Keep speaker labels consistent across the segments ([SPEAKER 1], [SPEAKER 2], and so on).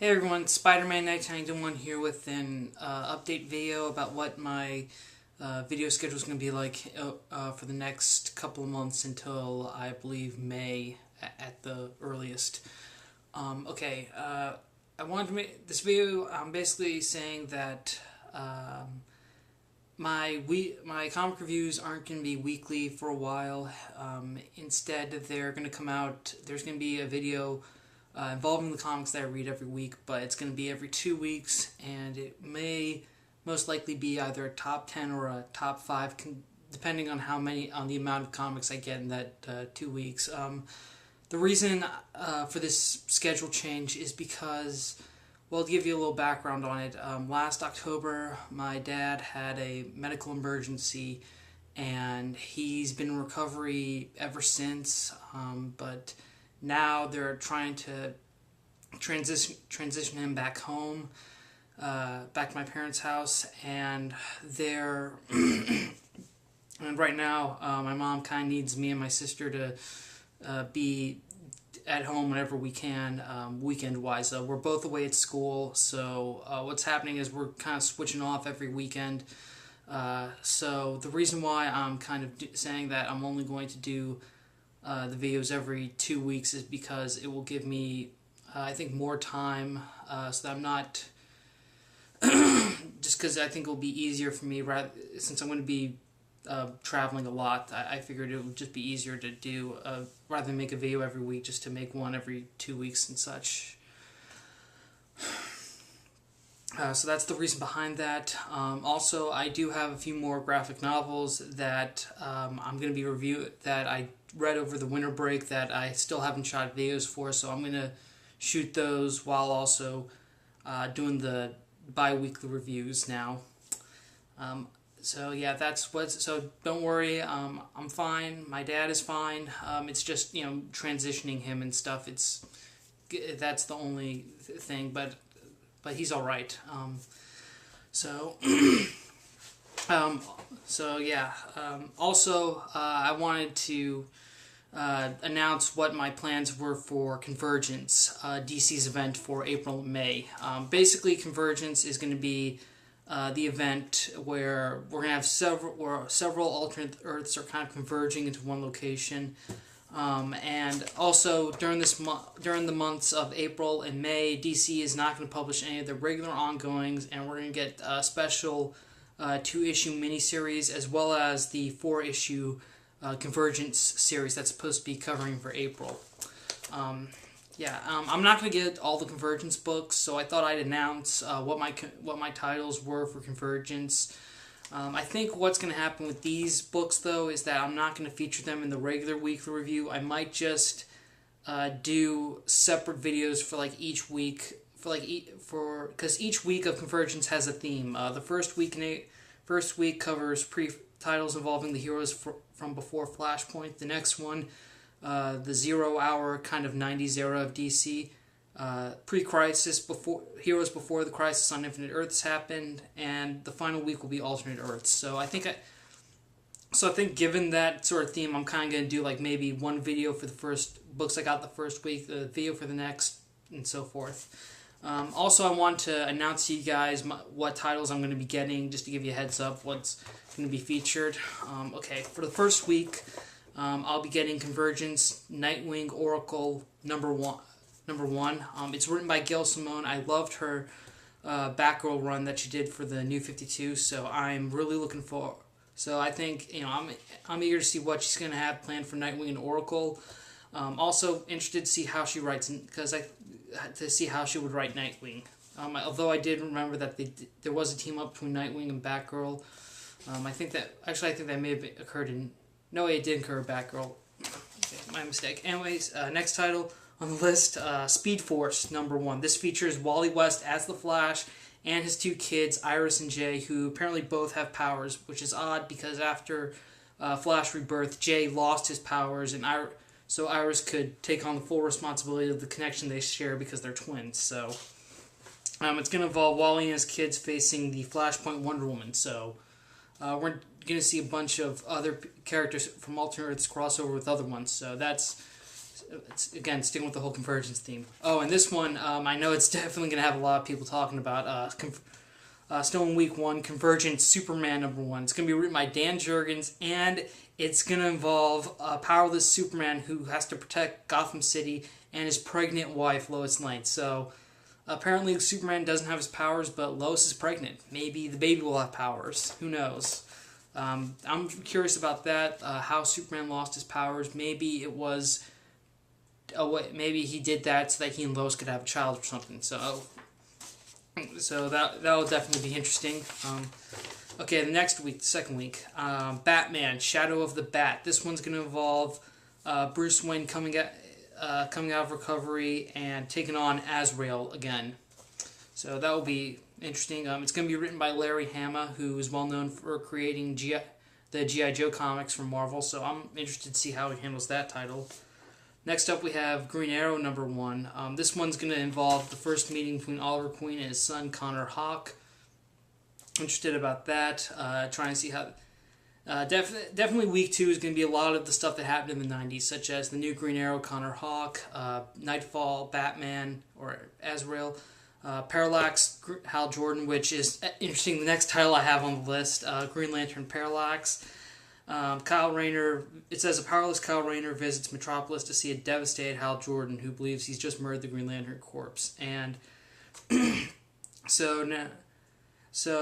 [SPEAKER 1] Hey everyone, Spider-Man 1991 here with an update video about what my video schedule is going to be like for the next couple of months until I believe May at the earliest. I wanted to make this video. I'm basically saying that my comic reviews aren't going to be weekly for a while. Instead, they're going to come out. There's going to be a video involving the comics that I read every week, but it's going to be every 2 weeks, and it may most likely be either a top 10 or a top 5, depending on the amount of comics I get in that 2 weeks. The reason for this schedule change is because, well, to give you a little background on it, last October my dad had a medical emergency, and he's been in recovery ever since, but now they're trying to transition him back home, back to my parents' house, and and right now my mom kind of needs me and my sister to be at home whenever we can, weekend-wise. We're both away at school, so what's happening is we're kind of switching off every weekend. So the reason why I'm kind of saying that I'm only going to do the videos every 2 weeks is because it will give me, I think, more time, so that I'm not, just because I think it will be easier for me, since I'm going to be traveling a lot. I figured it would just be easier to do, rather than make a video every week, just to make one every 2 weeks and such. So that's the reason behind that. Also, I do have a few more graphic novels that I'm going to be reviewing, that I read over the winter break that I still haven't shot videos for, so I'm going to shoot those while also doing the bi-weekly reviews now. So yeah, so don't worry, I'm fine, my dad is fine, it's just, transitioning him and stuff, that's the only thing, but he's alright. Also, I wanted to announce what my plans were for Convergence, DC's event for April and May. Basically, Convergence is going to be the event where we're going to have several alternate Earths are kind of converging into one location. And also during the months of April and May, DC is not going to publish any of the regular ongoings, and we're going to get a special 2-issue miniseries as well as the 4-issue Convergence series that's supposed to be covering for April. I'm not going to get all the Convergence books, so I thought I'd announce what my titles were for Convergence. I think what's going to happen with these books, though, is that I'm not going to feature them in the regular weekly review. I might just do separate videos for like each week, because each week of Convergence has a theme. The first week covers titles involving the heroes from before Flashpoint. The next one, the 0 hour kind of 90s era of DC. Pre-crisis, heroes before the crisis on Infinite Earths happened, and the final week will be alternate Earths. So I think given that sort of theme, I'm kind of going to do like maybe one video for the first books I got the first week, the video for the next, and so forth. Also, I want to announce to you guys what titles I'm going to be getting, just to give you a heads up what's going to be featured. For the first week, I'll be getting Convergence Nightwing Oracle number one. It's written by Gail Simone. I loved her Batgirl run that she did for the New 52, so I'm really looking for. So I think I'm eager to see what she's gonna have planned for Nightwing and Oracle. Also interested to see how she writes, to see how she would write Nightwing. Although I did remember that there was a team up between Nightwing and Batgirl. I think that may have occurred in. No, it did occur in Batgirl. Okay, my mistake. Anyways, next title on the list, Speed Force #1. This features Wally West as the Flash and his 2 kids, Iris and Jay, who apparently both have powers, which is odd because after Flash Rebirth, Jay lost his powers, and so Iris could take on the full responsibility of the connection they share because they're twins. So it's going to involve Wally and his kids facing the Flashpoint Wonder Woman. So we're going to see a bunch of other characters from alternate Earths crossover with other ones. So that's it's, again, sticking with the whole Convergence theme. Oh, and this one, I know it's definitely going to have a lot of people talking about. Still in week 1, Convergence Superman #1. It's going to be written by Dan Jurgens, and it's going to involve a powerless Superman who has to protect Gotham City and his pregnant wife, Lois Lane. So, apparently Superman doesn't have his powers, but Lois is pregnant. Maybe the baby will have powers. Who knows? I'm curious about that, how Superman lost his powers. Maybe it was... maybe he did that so that he and Lois could have a child or something. So that will definitely be interesting. Okay, the next week, the second week, Batman: Shadow of the Bat. This one's going to involve Bruce Wayne coming out of recovery and taking on Azrael again. So that will be interesting. It's going to be written by Larry Hama, who is well known for creating the G.I. Joe comics from Marvel. So I'm interested to see how he handles that title. Next up, we have Green Arrow #1. This one's going to involve the first meeting between Oliver Queen and his son, Connor Hawke. Interested about that. Trying to see how... definitely week 2 is going to be a lot of the stuff that happened in the 90s, such as the new Green Arrow, Connor Hawke, Nightfall, Batman, or Azrael, Parallax, Hal Jordan, which is interesting. The next title I have on the list, Green Lantern Parallax. Kyle Rayner, it says a powerless Kyle Rayner visits Metropolis to see a devastated Hal Jordan who believes he's just murdered the Green Lantern Corps. And so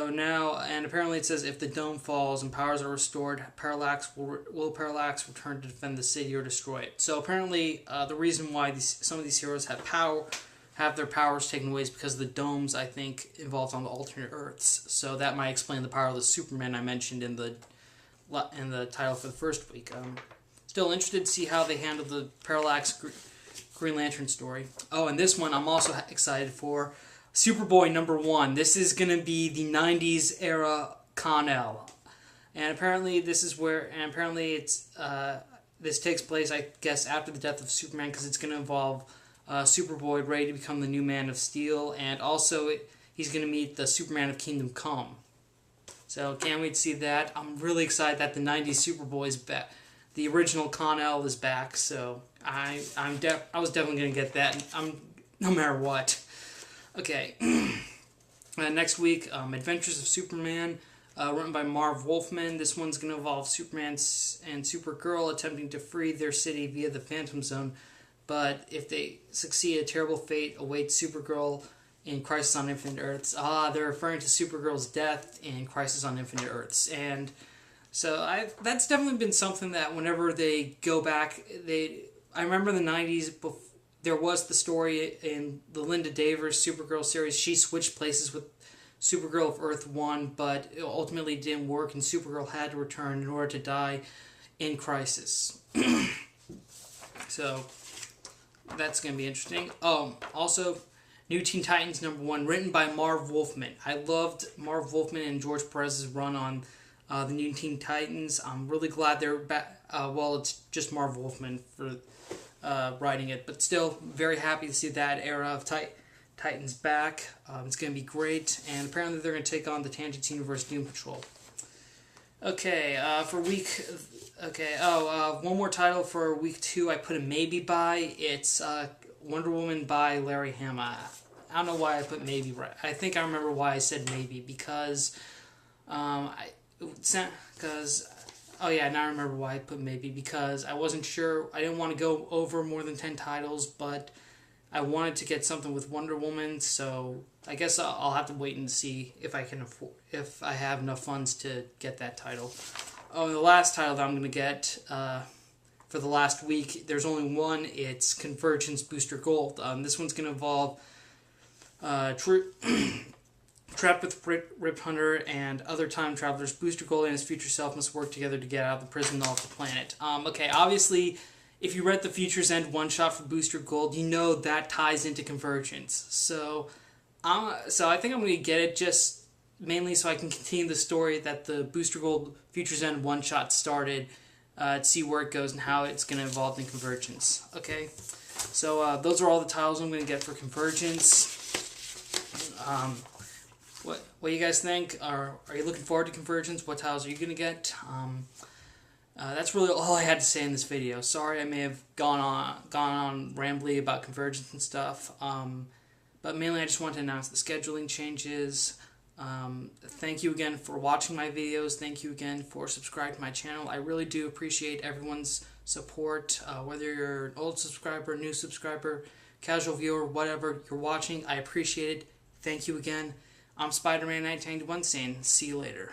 [SPEAKER 1] now, and apparently it says if the dome falls and powers are restored, Parallax will Parallax return to defend the city or destroy it. So apparently the reason why some of these heroes have their powers taken away is because the domes, I think, involved on the alternate Earths. So that might explain the powerless Superman I mentioned in the title for the first week. Still interested to see how they handle the Parallax Green Lantern story. Oh, and this one I'm also excited for. Superboy #1. This is going to be the 90s era Con-El. And apparently it's this takes place, I guess, after the death of Superman, because it's going to involve Superboy ready to become the new Man of Steel, and also he's going to meet the Superman of Kingdom Come. So can't wait to see that. I'm really excited that the 90s Superboy is back. The original Con-El is back, so I was definitely going to get that. No matter what. Okay. Next week, Adventures of Superman, written by Marv Wolfman. This one's going to involve Superman and Supergirl attempting to free their city via the Phantom Zone, but if they succeed, a terrible fate awaits Supergirl in Crisis on Infinite Earths. They're referring to Supergirl's death in Crisis on Infinite Earths. And so that's definitely been something that whenever they go back, I remember in the 90s, there was the story in the Linda Davers Supergirl series. She switched places with Supergirl of Earth 1, but it ultimately didn't work, and Supergirl had to return in order to die in Crisis. So that's going to be interesting. Also, New Teen Titans #1, written by Marv Wolfman. I loved Marv Wolfman and George Perez's run on the New Teen Titans. I'm really glad they're back. Well, it's just Marv Wolfman for writing it, but still very happy to see that era of Titans back. It's going to be great, and apparently they're going to take on the Tangents Universe Doom Patrol. Okay, one more title for week 2 I put a maybe by. It's Wonder Woman by Larry Hama. I don't know why I put maybe right. I think I remember why I said maybe, because now I remember why I put maybe, because I wasn't sure. I didn't want to go over more than 10 titles, but I wanted to get something with Wonder Woman, so I guess I'll have to wait and see if I can if I have enough funds to get that title. Oh, the last title that I'm going to get for the last week, there's only one. It's Convergence Booster Gold. This one's going to involve trapped with Rip Hunter and other time travelers. Booster Gold and his future self must work together to get out of the prison off the planet. Okay, obviously, if you read the Future's End one-shot for Booster Gold, you know that ties into Convergence. So I think I'm going to get it just mainly so I can continue the story that the Booster Gold Future's End one-shot started, to see where it goes and how it's going to evolve in Convergence. Okay, so those are all the titles I'm going to get for Convergence. What do you guys think? Are you looking forward to Convergence? What titles are you going to get? That's really all I had to say in this video. Sorry I may have gone on rambly about Convergence and stuff, but mainly I just want to announce the scheduling changes. Thank you again for watching my videos. Thank you again for subscribing to my channel. I really do appreciate everyone's support, whether you're an old subscriber, new subscriber, casual viewer, whatever you're watching. I appreciate it. Thank you again. I'm Spider-Man 1991 saying see you later.